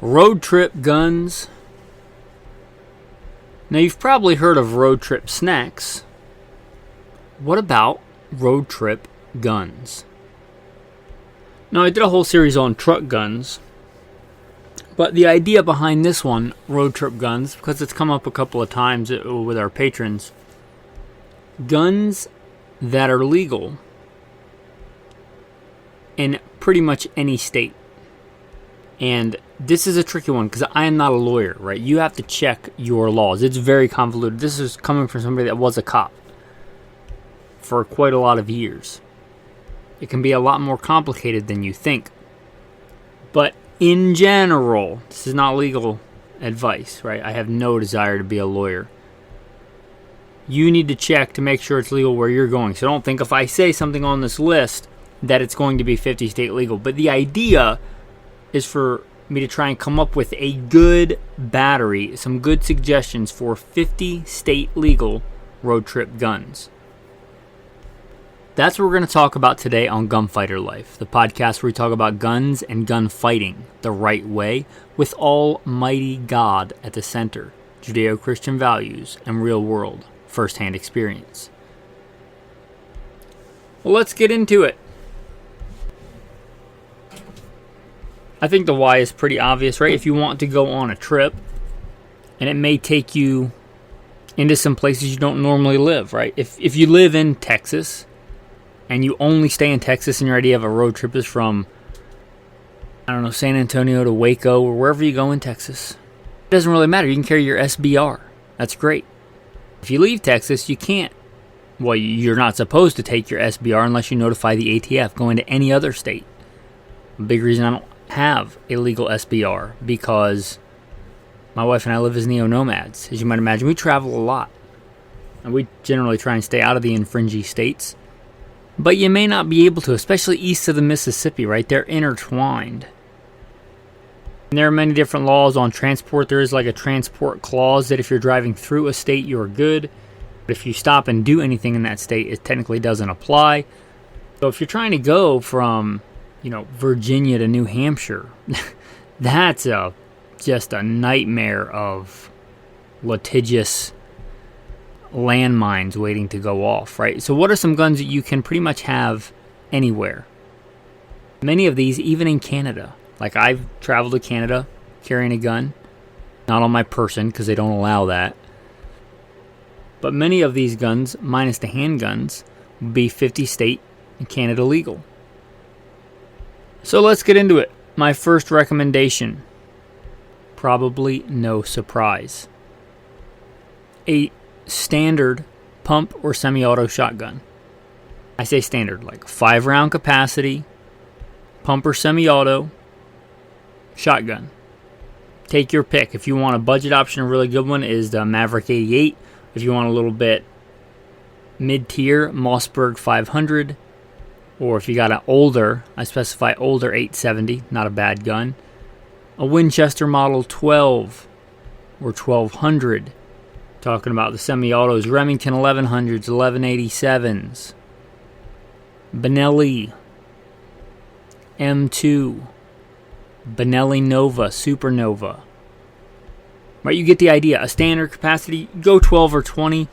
Road trip guns. Now, you've probably heard of road trip snacks. What about road trip guns? Now, I did a whole series on truck guns, but the idea behind this one, road trip guns, because it's come up a couple of times with our patrons, guns that are legal in pretty much any state. And this is a tricky one because I am not a lawyer, right? You have to check your laws. It's very convoluted. This is coming from somebody that was a cop for quite a lot of years. It can be a lot more complicated than you think. But in general, this is not legal advice, right? I have no desire to be a lawyer. You need to check to make sure it's legal where you're going. So don't think if I say something on this list that it's going to be 50 state legal. But the idea is for me to try and come up with a good battery, some good suggestions for 50 state legal road trip guns. That's what we're going to talk about today on Gunfighter Life, the podcast where we talk about guns and gunfighting the right way with Almighty God at the center, Judeo-Christian values, and real-world first-hand experience. Well, let's get into it. I think the why is pretty obvious, right? If you want to go on a trip, and it may take you into some places you don't normally live, right? If you live in Texas, and you only stay in Texas, and your idea of a road trip is from, San Antonio to Waco, or wherever you go in Texas, it doesn't really matter. You can carry your SBR. That's great. If you leave Texas, you can't. Well, you're not supposed to take your SBR unless you notify the ATF going to any other state. A big reason I don't have a legal SBR because my wife and I live as neo-nomads. As you might imagine, we travel a lot. And we generally try and stay out of the infringy states. But you may not be able to, especially east of the Mississippi, right? They're intertwined. And there are many different laws on transport. There is like a transport clause that if you're driving through a state, you're good. But if you stop and do anything in that state, it technically doesn't apply. So if you're trying to go from Virginia to New Hampshire, that's just a nightmare of litigious landmines waiting to go off, right? So what are some guns that you can pretty much have anywhere? Many of these, even in Canada. Like I've traveled to Canada carrying a gun, not on my person because they don't allow that. But many of these guns, minus the handguns, would be 50 state and Canada legal. So let's get into it. My first recommendation, probably no surprise, a standard pump or semi-auto shotgun. I say standard, like 5-round capacity, pump or semi-auto, shotgun. Take your pick. If you want a budget option, a really good one is the Maverick 88. If you want a little bit mid-tier, Mossberg 500. Or if you got an older, I specify older 870, not a bad gun. A Winchester Model 12 or 1200. Talking about the semi-autos, Remington 1100s, 1187s. Benelli M2. Benelli Nova, Supernova. Right, you get the idea. A standard capacity, go 12 or 20.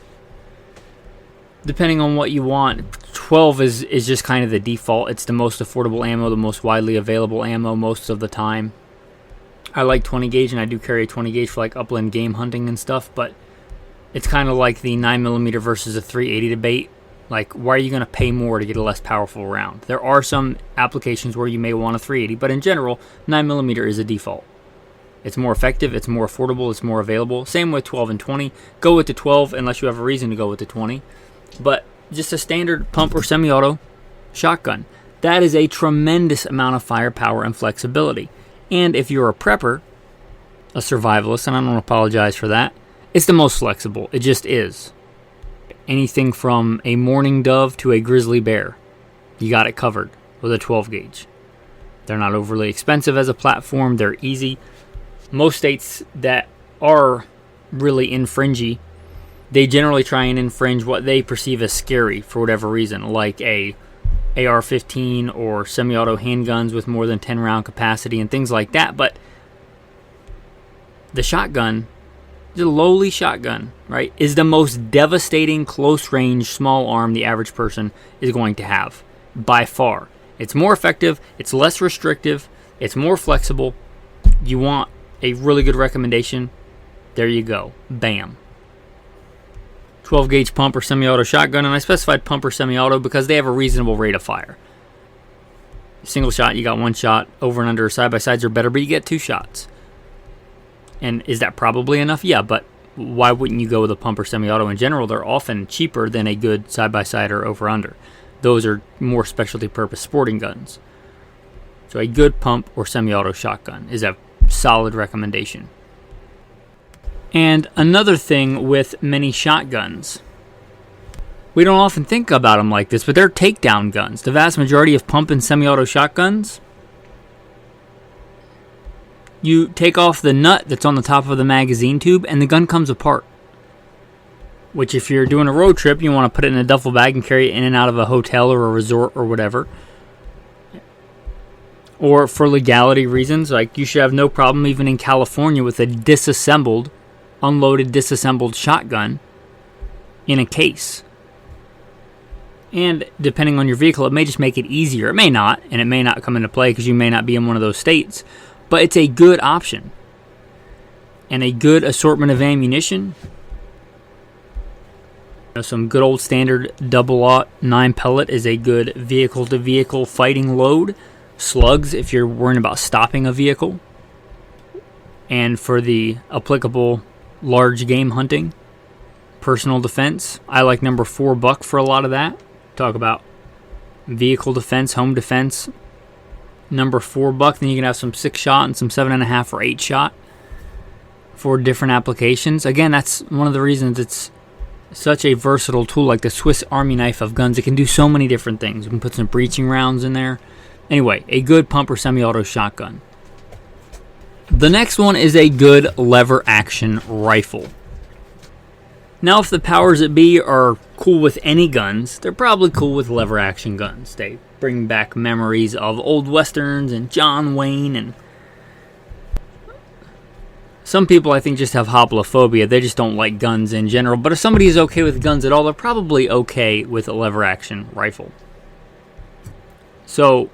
Depending on what you want. 12 is just kind of the default. It's the most affordable ammo, the most widely available ammo most of the time. I like 20 gauge, and I do carry a 20 gauge for like upland game hunting and stuff, but it's kind of like the 9mm versus a 380 debate. Like, why are you going to pay more to get a less powerful round? There are some applications where you may want a 380, but in general, 9mm is a default. It's more effective, it's more affordable, it's more available. Same with 12 and 20. Go with the 12 unless you have a reason to go with the 20. But just a standard pump or semi-auto shotgun. That is a tremendous amount of firepower and flexibility. And if you're a prepper, a survivalist, and I don't apologize for that, it's the most flexible. It just is. Anything from a mourning dove to a grizzly bear, you got it covered with a 12 gauge. They're not overly expensive as a platform. They're easy. Most states that are really infringy, they generally try and infringe what they perceive as scary for whatever reason, like a AR-15 or semi-auto handguns with more than 10 round capacity and things like that. But the shotgun, the lowly shotgun, right, is the most devastating close-range small arm the average person is going to have, by far. It's more effective, it's less restrictive, it's more flexible. You want a really good recommendation, there you go. Bam. 12-gauge pump or semi-auto shotgun, and I specified pump or semi-auto because they have a reasonable rate of fire. Single shot, you got one shot. Over and under side-by-sides are better, but you get 2 shots. And is that probably enough? Yeah, but why wouldn't you go with a pump or semi-auto in general? They're often cheaper than a good side-by-side or over-under. Those are more specialty purpose sporting guns. So a good pump or semi-auto shotgun is a solid recommendation. And another thing with many shotguns, we don't often think about them like this, but they're takedown guns. The vast majority of pump and semi-auto shotguns, you take off the nut that's on the top of the magazine tube and the gun comes apart. Which if you're doing a road trip, you want to put it in a duffel bag and carry it in and out of a hotel or a resort or whatever. Or for legality reasons, like you should have no problem even in California with a unloaded disassembled shotgun in a case. And depending on your vehicle, it may just make it easier. It may not, and it may not come into play because you may not be in one of those states. But it's a good option. And a good assortment of ammunition. Some good old standard double-aught 9 pellet is a good vehicle-to-vehicle fighting load. Slugs if you're worrying about stopping a vehicle. And for the applicable large game hunting, personal defense, I like number 4 buck for a lot of that. Talk about vehicle defense, home defense. Number 4 buck, then you can have some 6-shot and some 7.5 or 8-shot for different applications. Again, that's one of the reasons it's such a versatile tool, like the Swiss Army knife of guns. It can do so many different things. You can put some breaching rounds in there. Anyway, a good pump or semi-auto shotgun. The next one is a good lever action rifle. Now, if the powers that be are cool with any guns, they're probably cool with lever action guns. They bring back memories of old westerns and John Wayne, and some people I think just have hoplophobia. They just don't like guns in general. But if somebody is okay with guns at all, they're probably okay with a lever action rifle. So,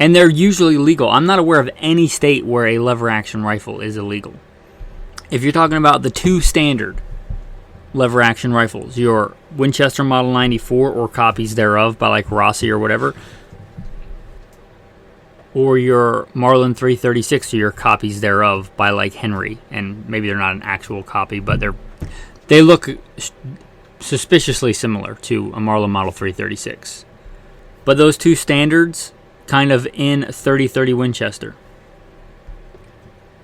and they're usually legal. I'm not aware of any state where a lever action rifle is illegal. If you're talking about the 2 standard lever action rifles, your Winchester Model 94 or copies thereof by like Rossi or whatever, or your Marlin 336 or your copies thereof by like Henry, and maybe they're not an actual copy, but they look suspiciously similar to a Marlin Model 336. But those 2 standards kind of in 30-30 Winchester.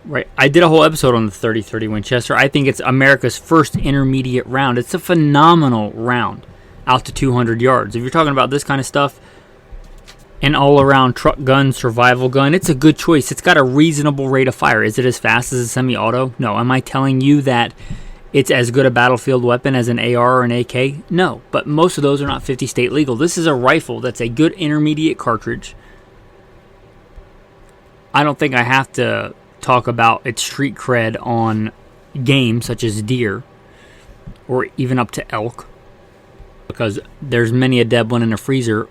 Right, I did a whole episode on the 30-30 Winchester. I think it's America's first intermediate round. It's a phenomenal round out to 200 yards. If you're talking about this kind of stuff, an all-around truck gun, survival gun, it's a good choice. It's got a reasonable rate of fire. Is it as fast as a semi-auto? No. Am I telling you that it's as good a battlefield weapon as an AR or an AK? No, but most of those are not 50 state legal. This is a rifle that's a good intermediate cartridge. I don't think I have to talk about its street cred on game such as deer or even up to elk, because there's many a dead one in a freezer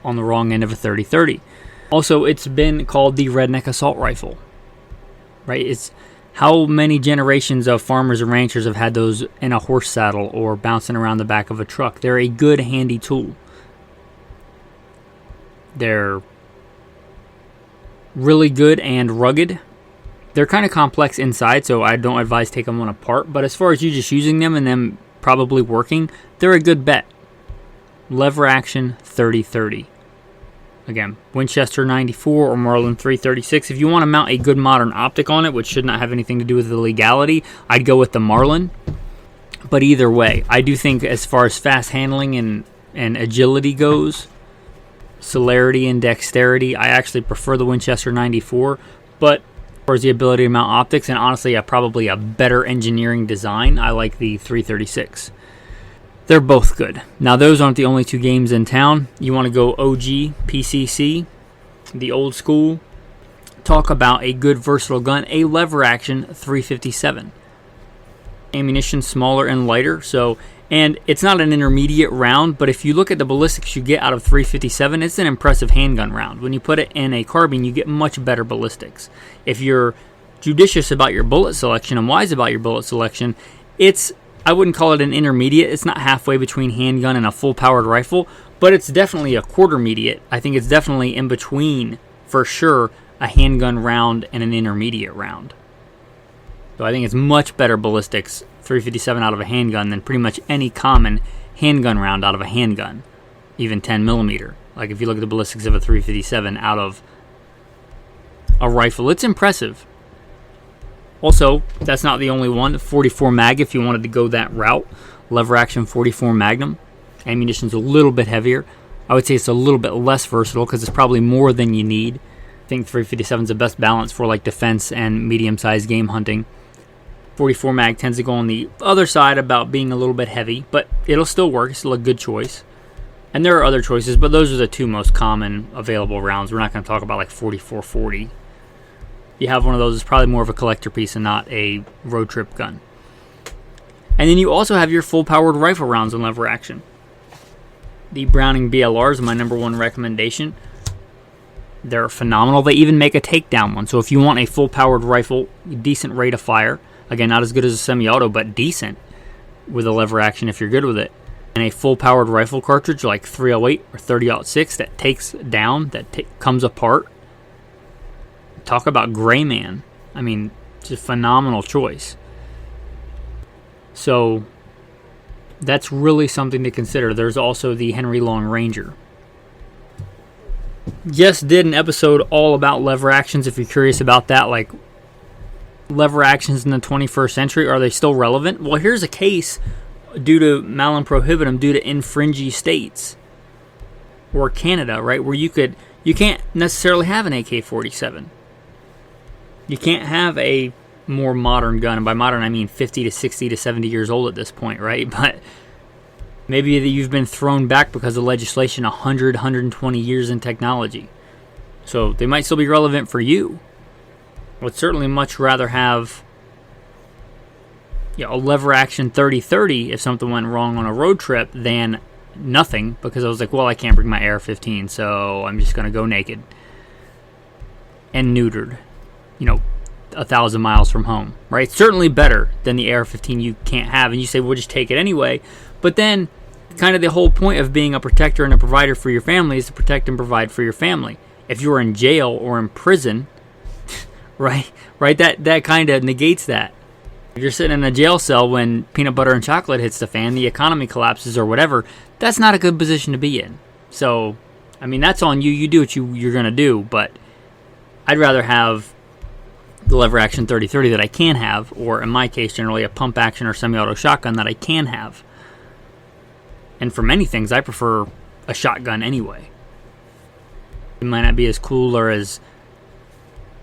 on the wrong end of a 30-30. Also, it's been called the redneck assault rifle, right? It's how many generations of farmers and ranchers have had those in a horse saddle or bouncing around the back of a truck. They're a good handy tool. They're really good and rugged. They're kind of complex inside, so I don't advise taking one apart, but as far as you just using them and them probably working, they're a good bet. Lever action 30-30. Again, Winchester 94 or Marlin 336. If you want to mount a good modern optic on it, which should not have anything to do with the legality, I'd go with the Marlin. But either way, I do think as far as fast handling and agility goes, celerity and dexterity, I actually prefer the Winchester 94. But as far as the ability to mount optics, and honestly, probably a better engineering design, I like the 336. They're both good. Now, those aren't the only 2 games in town. You want to go OG, PCC, the old school. talk about a good versatile gun, a lever action 357. Ammunition smaller and lighter, and it's not an intermediate round, but if you look at the ballistics you get out of 357, it's an impressive handgun round. When you put it in a carbine, you get much better ballistics. If you're judicious about your bullet selection and wise about your bullet selection, I wouldn't call it an intermediate. It's not halfway between handgun and a full-powered rifle, but it's definitely a quarter-mediate. I think it's definitely in between, for sure, a handgun round and an intermediate round. So I think it's much better ballistics 357 out of a handgun than pretty much any common handgun round out of a handgun, even 10 millimeter. Like if you look at the ballistics of a 357 out of a rifle, it's impressive. Also, that's not the only one. 44 mag, if you wanted to go that route, lever action 44 Magnum. Ammunition's a little bit heavier. I would say it's a little bit less versatile because it's probably more than you need. I think 357 is the best balance for like defense and medium-sized game hunting. 44 mag tends to go on the other side about being a little bit heavy, but it'll still work. It's still a good choice. And there are other choices, but those are the two most common available rounds. We're not going to talk about like 44-40. You have one of those, it's probably more of a collector piece and not a road trip gun. And then you also have your full-powered rifle rounds in lever action. The Browning BLRs are my number one recommendation. They're phenomenal. They even make a takedown one. So if you want a full-powered rifle, decent rate of fire, again, not as good as a semi-auto, but decent with a lever action if you're good with it, and a full-powered rifle cartridge like 308 or 30-06 that takes down, comes apart, talk about gray man. I mean, it's a phenomenal choice. So that's really something to consider. There's also the Henry Long Ranger. Just did an episode all about lever actions. If you're curious about that, like lever actions in the 21st century, are they still relevant? Well, here's a case due to malum prohibitum, due to infringy states or Canada, right, where you can't necessarily have an AK-47. You can't have a more modern gun, and by modern I mean 50 to 60 to 70 years old at this point, right? But maybe you've been thrown back because of legislation 100, 120 years in technology. So they might still be relevant for you. I would certainly much rather have a lever action 30-30 if something went wrong on a road trip than nothing, because I was like, well, I can't bring my AR-15, so I'm just going to go naked and neutered, 1,000 miles from home, right? It's certainly better than the AR-15 you can't have, and you say, well, just take it anyway. But then kind of the whole point of being a protector and a provider for your family is to protect and provide for your family. If you're in jail or in prison, right, that kind of negates that. If you're sitting in a jail cell when peanut butter and chocolate hits the fan, the economy collapses or whatever, that's not a good position to be in. So, I mean, that's on you. You do what you're going to do, but I'd rather have the lever action 30-30 that I can have, or in my case, generally a pump action or semi-auto shotgun that I can have. And for many things, I prefer a shotgun anyway. It might not be as cool or as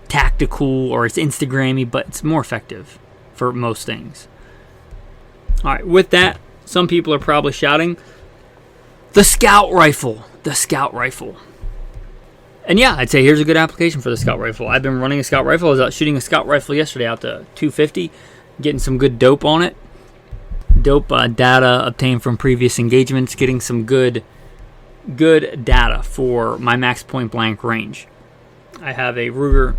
tactical or as Instagrammy, but it's more effective for most things. Alright, with that, some people are probably shouting, the Scout Rifle! The Scout Rifle. And yeah, I'd say here's a good application for the Scout Rifle. I've been running a Scout Rifle. I was out shooting a Scout Rifle yesterday out to 250, getting some good dope on it. Dope data obtained from previous engagements, getting some good data for my max point blank range. I have a Ruger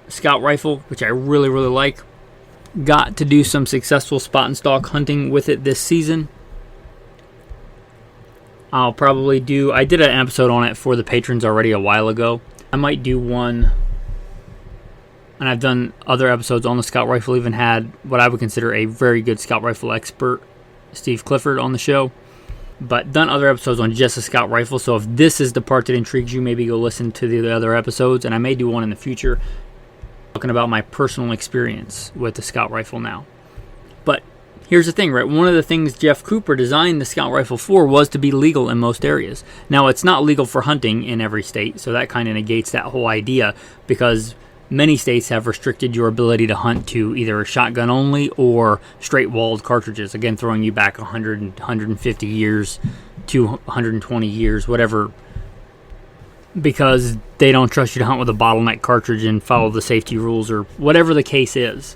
Scout Rifle, which I really, really like. Got to do some successful spot and stalk hunting with it this season. I did an episode on it for the patrons already a while ago. I might do one, and I've done other episodes on the Scout Rifle, even had what I would consider a very good Scout Rifle expert, Steve Clifford, on the show. But done other episodes on just the Scout Rifle, so if this is the part that intrigues you, maybe go listen to the other episodes, and I may do one in the future talking about my personal experience with the Scout Rifle now. But here's the thing, right? One of the things Jeff Cooper designed the Scout Rifle for was to be legal in most areas. Now, it's not legal for hunting in every state, so that kind of negates that whole idea, because many states have restricted your ability to hunt to either a shotgun only or straight walled cartridges, again throwing you back 100 and 150 years to 120 years, whatever because they don't trust you to hunt with a bottleneck cartridge and follow the safety rules or whatever the case is.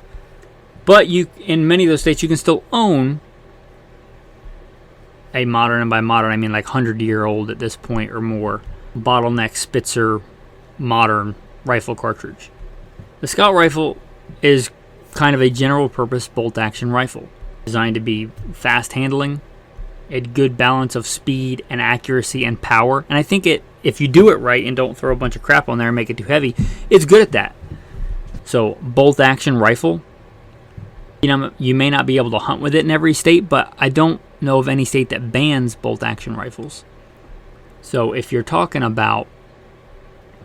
But in many of those states, you can still own a modern, and by modern I mean like 100-year-old at this point or more, bottleneck Spitzer modern rifle cartridge. The Scout rifle is kind of a general purpose bolt action rifle, designed to be fast handling, a good balance of speed and accuracy and power. And I think if you do it right and don't throw a bunch of crap on there and make it too heavy, it's good at that. So bolt action rifle, you may not be able to hunt with it in every state, but I don't know of any state that bans bolt action rifles. So if you're talking about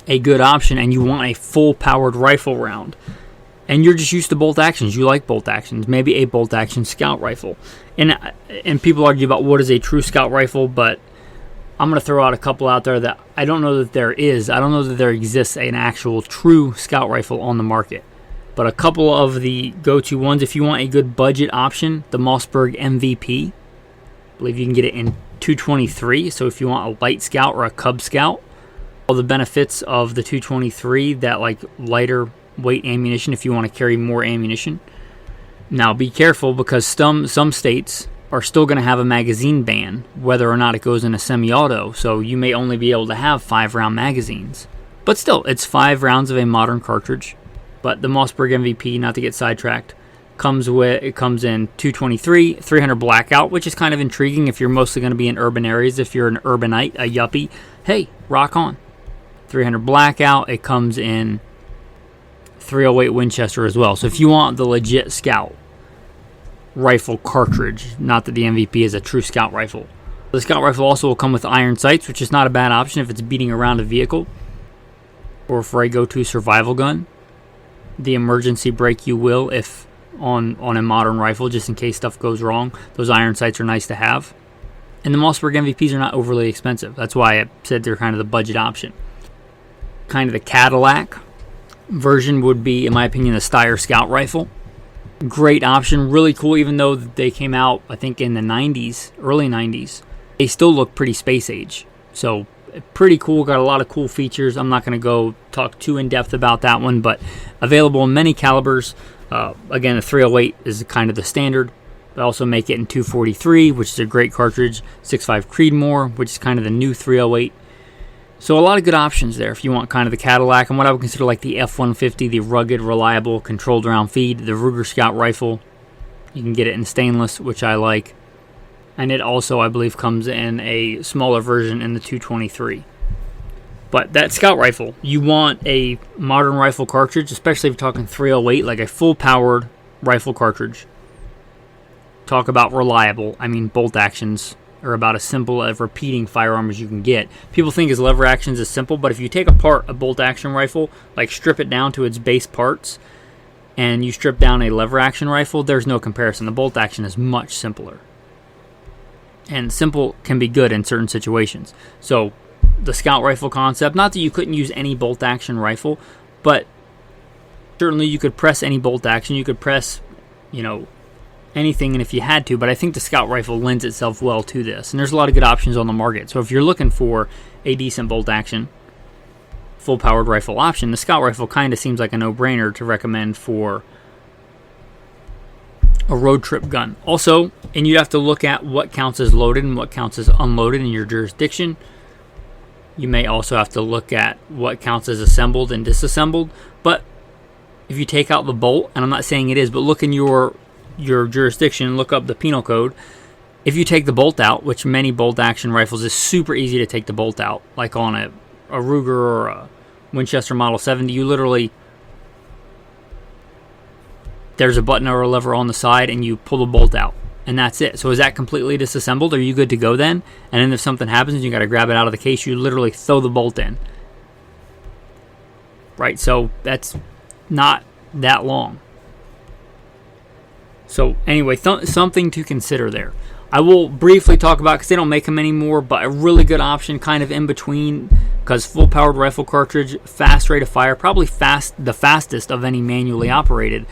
a good option and you want a full powered rifle round, and you're just used to bolt actions, you like bolt actions, maybe a bolt action Scout rifle. And people argue about what is a true Scout rifle, but I'm going to throw out a couple out there that I don't know that there is. I don't know that there exists an actual true Scout rifle on the market. But a couple of the go-to ones, if you want a good budget option, the Mossberg MVP. I believe you can get it in 223. So if you want a light Scout or a Cub Scout, all the benefits of the 223, that like lighter weight ammunition if you want to carry more ammunition. Now be careful, because some states are still going to have a magazine ban, whether or not it goes in a semi-auto, so you may only be able to have 5-round magazines. But still, it's 5 rounds of a modern cartridge. But the Mossberg MVP, not to get sidetracked, comes in 223, 300 blackout, which is kind of intriguing if you're mostly going to be in urban areas. If you're an urbanite, a yuppie, hey, rock on. 300 blackout, it comes in 308 Winchester as well. So if you want the legit Scout rifle cartridge, not that the MVP is a true Scout rifle. The Scout rifle also will come with iron sights, which is not a bad option if it's beating around a vehicle or for a go-to survival gun. The emergency brake you will if on a modern rifle, just in case stuff goes wrong. Those iron sights are nice to have. And the Mossberg MVPs are not overly expensive. That's why I said they're kind of the budget option. Kind of the Cadillac version would be, in my opinion, the Steyr Scout rifle. Great option, really cool, even though they came out, I think, in the 90s, early 90s. They still look pretty space age. So pretty cool, got a lot of cool features. I'm not going to go talk too in depth about that one, but available in many calibers. Again, the 308 is kind of the standard. They also make it in 243, which is a great cartridge. 6.5 Creedmoor, which is kind of the new 308. So a lot of good options there if you want kind of the Cadillac, and what I would consider like the F-150, the rugged, reliable, controlled round feed, the Ruger Scout rifle. You can get it in stainless, which I like. And it also, I believe, comes in a smaller version in the 223. But that Scout rifle, you want a modern rifle cartridge, especially if you're talking 308, like a full-powered rifle cartridge. Talk about reliable. I mean, bolt actions are about as simple as repeating firearm as you can get. People think as lever actions is simple, but if you take apart a bolt action rifle, like strip it down to its base parts, and you strip down a lever action rifle, there's no comparison. The bolt action is much simpler. And simple can be good in certain situations. So the Scout rifle concept, not that you couldn't use any bolt action rifle, but certainly you could press any bolt action. You could press, anything, and if you had to, but I think the Scout rifle lends itself well to this, and there's a lot of good options on the market. So if you're looking for a decent bolt action full powered rifle option, the Scout rifle kind of seems like a no-brainer to recommend for a road trip gun. Also, and you'd have to look at what counts as loaded and what counts as unloaded in your jurisdiction. You may also have to look at what counts as assembled and disassembled, but if you take out the bolt, and I'm not saying it is, but look in your jurisdiction, look up the penal code. If you take the bolt out, which many bolt action rifles is super easy to take the bolt out, like on a Ruger or a Winchester Model 70, you literally, there's a button or a lever on the side and you pull the bolt out, and that's it. So is that completely disassembled? Are you good to go then? And then if something happens and you got to grab it out of the case, you literally throw the bolt in. Right, so that's not that long. So anyway, something to consider there. I will briefly talk about, because they don't make them anymore, but a really good option kind of in between, because full-powered rifle cartridge, fast rate of fire, probably the fastest of any manually operated,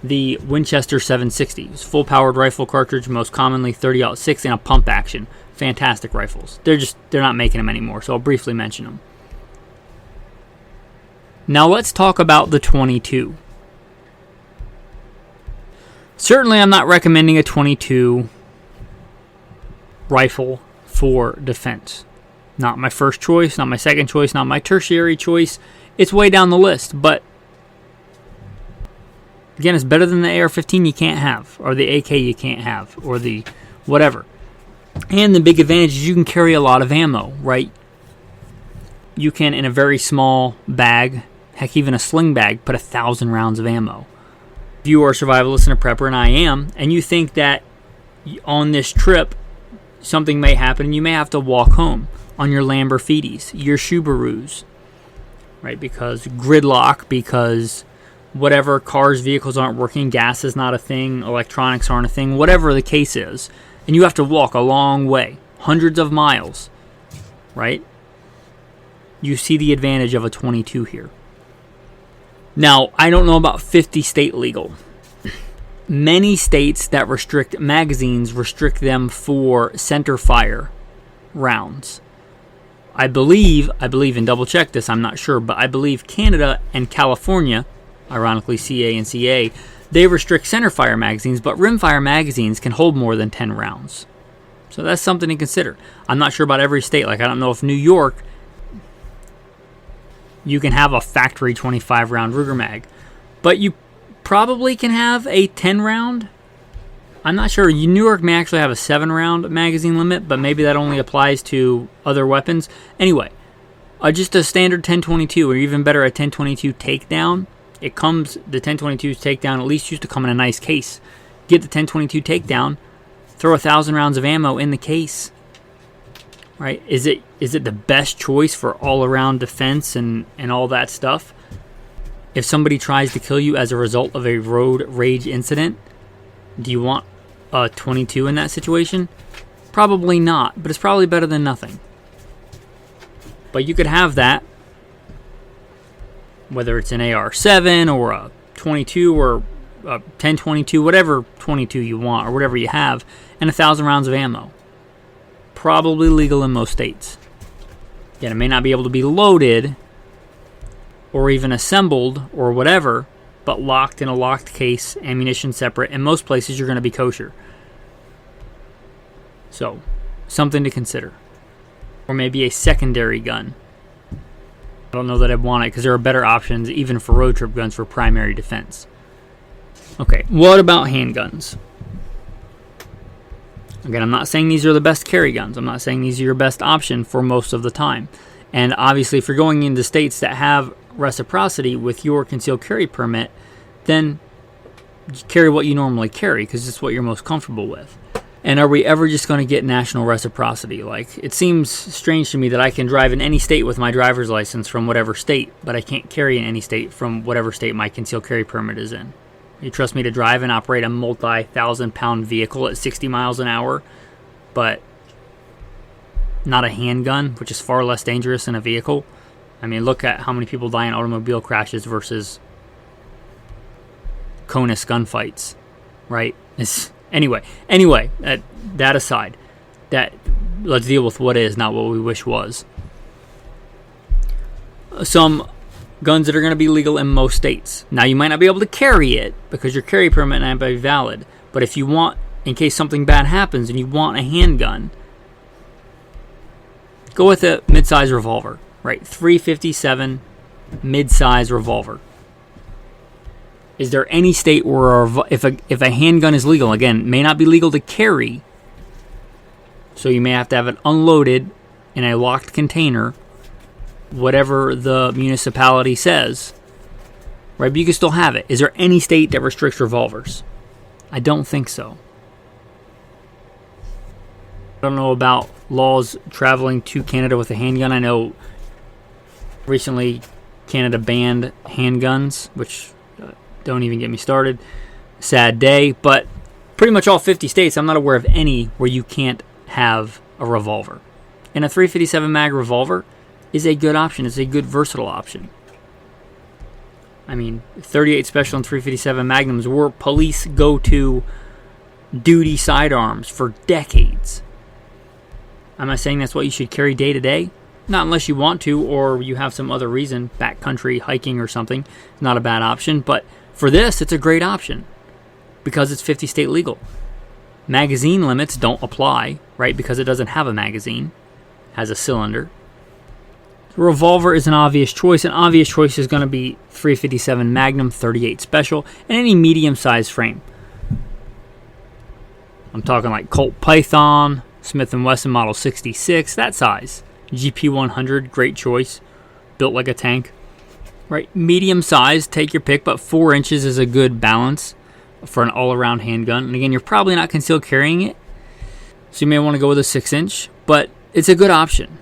the Winchester 760. It's full-powered rifle cartridge, most commonly 30-06 and a pump action. Fantastic rifles. They're not making them anymore, so I'll briefly mention them. Now let's talk about the 22. Certainly I'm not recommending a 22 rifle for defense. Not my first choice, not my second choice, not my tertiary choice. It's way down the list, but again, it's better than the AR-15 you can't have, or the AK you can't have, or the whatever. And the big advantage is you can carry a lot of ammo, right? You can, in a very small bag, heck, even a sling bag, put 1,000 rounds of ammo. If you are a survivalist and a prepper, and I am, and you think that on this trip something may happen and you may have to walk home on your Lamborghinis, your Subarus, right? Because gridlock, because whatever, cars, vehicles aren't working, gas is not a thing, electronics aren't a thing, whatever the case is, and you have to walk a long way, hundreds of miles, right? You see the advantage of a 22 here. Now, I don't know about 50 state legal. Many states that restrict magazines restrict them for center fire rounds. I believe, and double check this, I'm not sure, but I believe Canada and California, ironically CA and CA, they restrict center fire magazines, but rimfire magazines can hold more than 10 rounds. So that's something to consider. I'm not sure about every state. Like, I don't know if New York, you can have a factory 25 round Ruger mag, but you probably can have a 10 round. I'm not sure. New York may actually have a 7 round magazine limit, but maybe that only applies to other weapons. Anyway, just a standard 1022, or even better, a 1022 takedown. It comes, the 1022's takedown at least used to come in a nice case. Get the 1022 takedown, throw 1,000 rounds of ammo in the case. Right? Is it the best choice for all-around defense and all that stuff? If somebody tries to kill you as a result of a road rage incident, do you want a 22 in that situation? Probably not, but it's probably better than nothing. But you could have that, whether it's an AR-7 or a 22 or a 1022, whatever 22 you want or whatever you have, and 1,000 rounds of ammo. Probably legal in most states. Again, it may not be able to be loaded or even assembled or whatever, but locked in a locked case, ammunition separate. In most places, you're going to be kosher. So, something to consider. Or maybe a secondary gun. I don't know that I'd want it because there are better options, even for road trip guns, for primary defense. Okay, what about handguns? Again, I'm not saying these are the best carry guns. I'm not saying these are your best option for most of the time. And obviously, if you're going into states that have reciprocity with your concealed carry permit, then carry what you normally carry because it's what you're most comfortable with. And are we ever just going to get national reciprocity? Like, it seems strange to me that I can drive in any state with my driver's license from whatever state, but I can't carry in any state from whatever state my concealed carry permit is in. You trust me to drive and operate a multi-1,000-pound vehicle at 60 miles an hour, but not a handgun, which is far less dangerous than a vehicle? I mean, look at how many people die in automobile crashes versus CONUS gunfights, right? Anyway, that aside, let's deal with what is, not what we wish was. Some guns that are going to be legal in most states. Now, you might not be able to carry it because your carry permit might not be valid, but if you want, in case something bad happens and you want a handgun, go with a mid-size revolver, right? .357 mid-size revolver. Is there any state where if a handgun is legal, again, it may not be legal to carry, so you may have to have it unloaded in a locked container, whatever the municipality says, right? But you can still have it. Is there any state that restricts revolvers? I don't think so. I don't know about laws traveling to Canada with a handgun. I know recently Canada banned handguns, which don't even get me started. Sad day, but pretty much all 50 states, I'm not aware of any where you can't have a revolver. And a .357 mag revolver is a good option. It's a good versatile option. I mean, 38 Special and .357 Magnums were police go-to duty sidearms for decades. I'm not saying that's what you should carry day to day, Not unless you want to, or you have some other reason, backcountry, hiking or something. Not a bad option, but for this, it's a great option because it's 50 state legal. Magazine limits don't apply, right, because it doesn't have a magazine. It has a cylinder. The revolver is an obvious choice. An obvious choice is going to be 357 Magnum, 38 Special, and any medium-sized frame. I'm talking like Colt Python, Smith & Wesson Model 66, that size. GP100, great choice. Built like a tank. Right, medium size, take your pick, but 4 inches is a good balance for an all-around handgun. And again, you're probably not concealed carrying it, so you may want to go with a 6-inch, but it's a good option.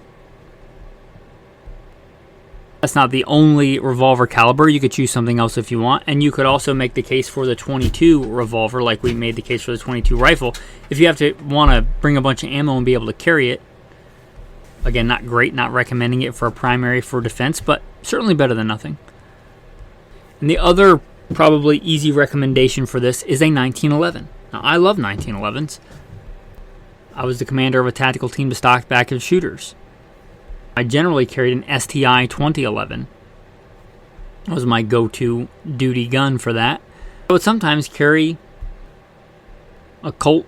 That's not the only revolver caliber. You could choose something else if you want, and you could also make the case for the 22 revolver, like we made the case for the 22 rifle. If you have to want to bring a bunch of ammo and be able to carry it, again, not great, not recommending it for a primary for defense, but certainly better than nothing. And the other probably easy recommendation for this is a 1911. Now, I love 1911s. I was the commander of a tactical team to stock back of shooters. I generally carried an STI 2011. That was my go-to duty gun for that. I would sometimes carry a Colt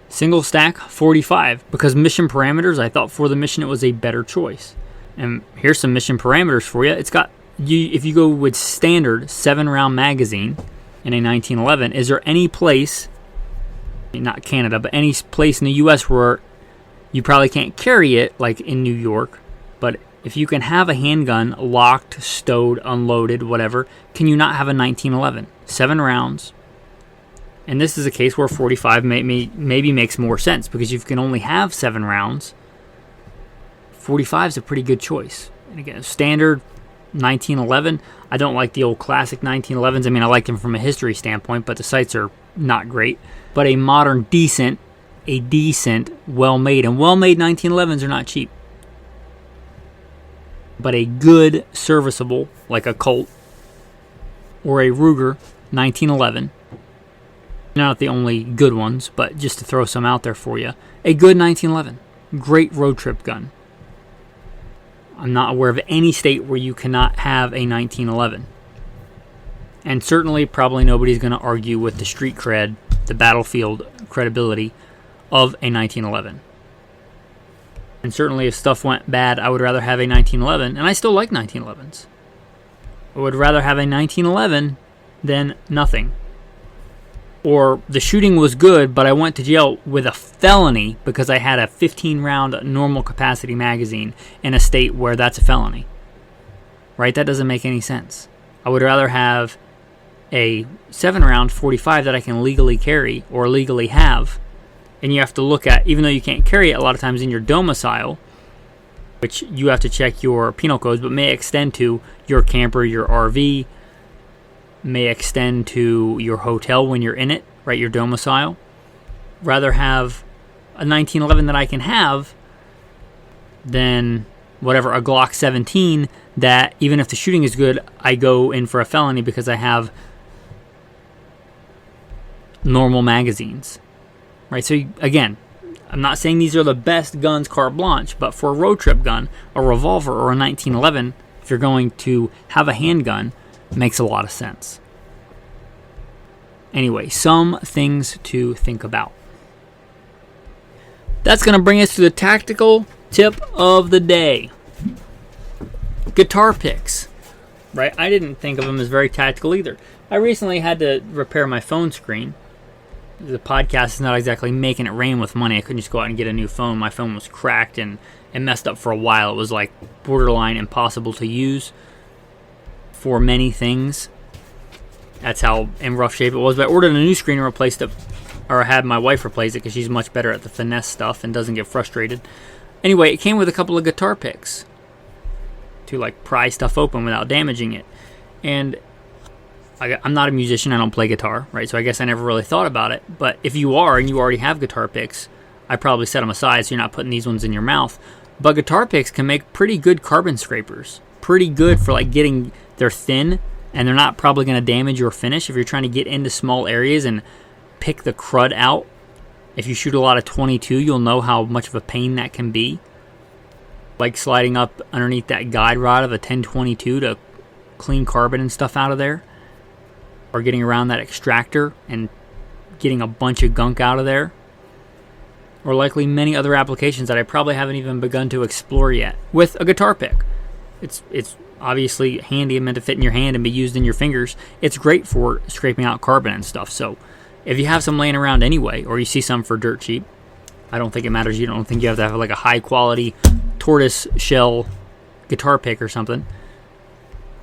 single stack 45 because mission parameters, I thought for the mission it was a better choice. And here's some mission parameters for you. It's got, if you go with standard 7-round magazine in a 1911, is there any place, not Canada, but any place in the U.S. where you probably can't carry it, like in New York, but if you can have a handgun locked, stowed, unloaded, whatever, can you not have a 1911? 7 rounds. And this is a case where 45 maybe makes more sense because you can only have 7 rounds. 45 is a pretty good choice. And again, standard 1911. I don't like the old classic 1911s. I mean, I like them from a history standpoint, but the sights are not great. But a modern, decent, well-made, and well-made 1911s are not cheap. But a good, serviceable, like a Colt or a Ruger 1911, not the only good ones, but just to throw some out there for you, a good 1911, great road trip gun. I'm not aware of any state where you cannot have a 1911. And certainly, probably nobody's going to argue with the street cred, the battlefield credibility of a 1911. And certainly if stuff went bad, I would rather have a 1911, and I still like 1911s. I would rather have a 1911 than nothing. Or the shooting was good, but I went to jail with a felony because I had a 15-round normal capacity magazine in a state where that's a felony. Right? That doesn't make any sense. I would rather have a 7-round 45 that I can legally carry or legally have. And you have to look at, even though you can't carry it a lot of times in your domicile, which you have to check your penal codes, but may extend to your camper, your RV, may extend to your hotel when you're in it, right, your domicile. Rather have a 1911 that I can have than whatever, a Glock 17 that even if the shooting is good, I go in for a felony because I have normal magazines. Right, so again, I'm not saying these are the best guns carte blanche, but for a road trip gun, a revolver, or a 1911, if you're going to have a handgun, makes a lot of sense. Anyway, some things to think about. That's going to bring us to the tactical tip of the day. Guitar picks. Right, I didn't think of them as very tactical either. I recently had to repair my phone screen. The podcast is not exactly making it rain with money. I couldn't just go out and get a new phone. My phone was cracked and messed up for a while. It was like borderline impossible to use for many things. That's how in rough shape it was. But I ordered a new screen and replaced it, or I had my wife replace it because she's much better at the finesse stuff and doesn't get frustrated. Anyway, it came with a couple of guitar picks to like pry stuff open without damaging it. And I'm not a musician. I don't play guitar, right? So I guess I never really thought about it. But if you are and you already have guitar picks, I probably set them aside so you're not putting these ones in your mouth. But guitar picks can make pretty good carbon scrapers. Pretty good for like getting, they're thin and they're not probably going to damage your finish if you're trying to get into small areas and pick the crud out If you shoot a lot of 22, you'll know how much of a pain that can be. Like sliding up underneath that guide rod of a 1022 to clean carbon and stuff out of there. Or getting around that extractor and getting a bunch of gunk out of there. Or likely many other applications that I probably haven't even begun to explore yet with a guitar pick. It's obviously handy and meant to fit in your hand and be used in your fingers. It's great for scraping out carbon and stuff. So if you have some laying around anyway, or you see some for dirt cheap, I don't think it matters. You don't think you have to have like a high quality tortoise shell guitar pick or something.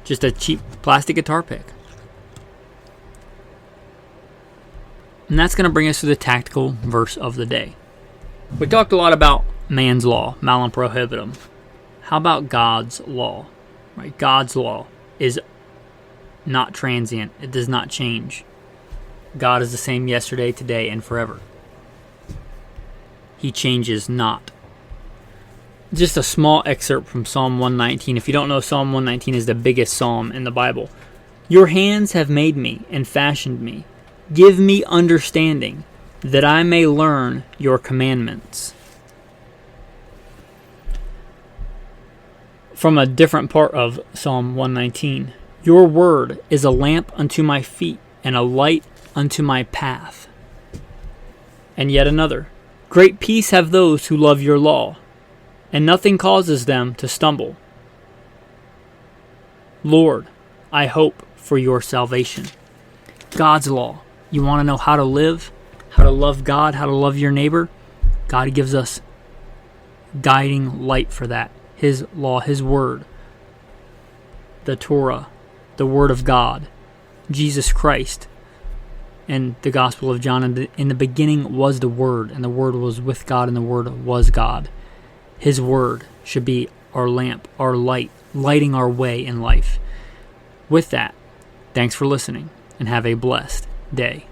Just a cheap plastic guitar pick. And that's going to bring us to the tactical verse of the day. We talked a lot about man's law, malum prohibitum. How about God's law? Right? God's law is not transient. It does not change. God is the same yesterday, today, and forever. He changes not. Just a small excerpt from Psalm 119. If you don't know, Psalm 119 is the biggest psalm in the Bible. Your hands have made me and fashioned me. Give me understanding, that I may learn your commandments. From a different part of Psalm 119. Your word is a lamp unto my feet and a light unto my path. And yet another. Great peace have those who love your law, and nothing causes them to stumble. Lord, I hope for your salvation. God's law. You want to know how to live, how to love God, how to love your neighbor? God gives us guiding light for that. His law, His word, the Torah, the Word of God, Jesus Christ, and the Gospel of John. In the beginning was the Word, and the Word was with God, and the Word was God. His word should be our lamp, our light, lighting our way in life. With that, thanks for listening, and have a blessed day.